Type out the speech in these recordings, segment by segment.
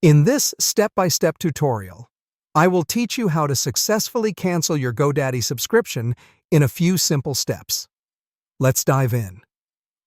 In this step-by-step tutorial, I will teach you how to successfully cancel your GoDaddy subscription in a few simple steps. Let's dive in.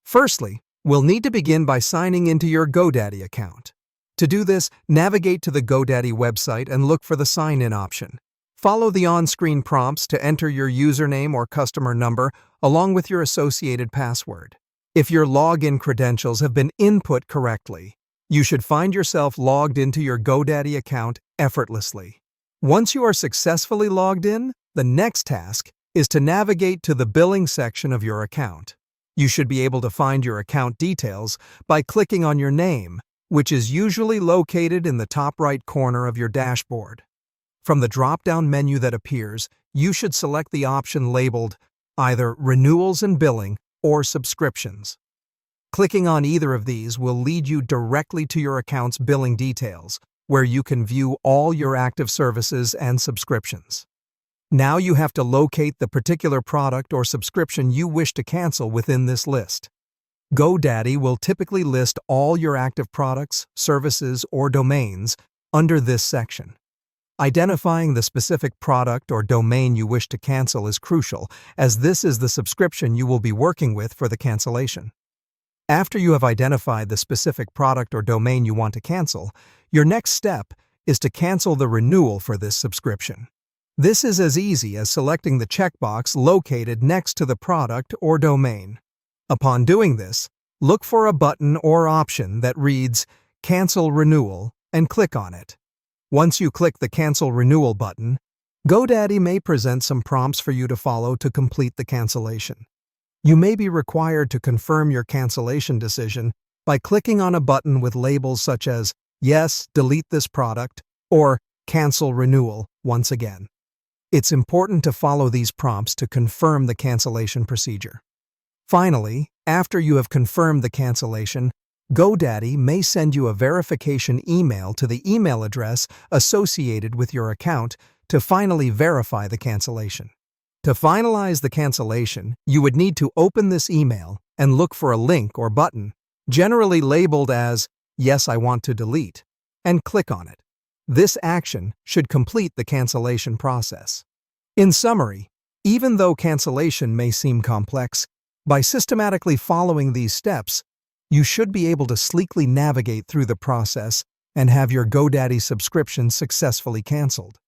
Firstly, we'll need to begin by signing into your GoDaddy account. To do this, navigate to the GoDaddy website and look for the Sign In option. Follow the on-screen prompts to enter your username or customer number along with your associated password. If your login credentials have been input correctly, you should find yourself logged into your GoDaddy account effortlessly. Once you are successfully logged in, the next task is to navigate to the billing section of your account. You should be able to find your account details by clicking on your name, which is usually located in the top right corner of your dashboard. From the drop-down menu that appears, you should select the option labeled either Renewals and Billing or Subscriptions. Clicking on either of these will lead you directly to your account's billing details, where you can view all your active services and subscriptions. Now you have to locate the particular product or subscription you wish to cancel within this list. GoDaddy will typically list all your active products, services, or domains under this section. Identifying the specific product or domain you wish to cancel is crucial, as this is the subscription you will be working with for the cancellation. After you have identified the specific product or domain you want to cancel, your next step is to cancel the renewal for this subscription. This is as easy as selecting the checkbox located next to the product or domain. Upon doing this, look for a button or option that reads Cancel Renewal and click on it. Once you click the Cancel Renewal button, GoDaddy may present some prompts for you to follow to complete the cancellation. You may be required to confirm your cancellation decision by clicking on a button with labels such as Yes, delete this product, or Cancel Renewal once again. It's important to follow these prompts to confirm the cancellation procedure. Finally, after you have confirmed the cancellation, GoDaddy may send you a verification email to the email address associated with your account to finally verify the cancellation. To finalize the cancellation, you would need to open this email and look for a link or button, generally labeled as Yes, I want to delete, and click on it. This action should complete the cancellation process. In summary, even though cancellation may seem complex, by systematically following these steps, you should be able to sleekly navigate through the process and have your GoDaddy subscription successfully canceled.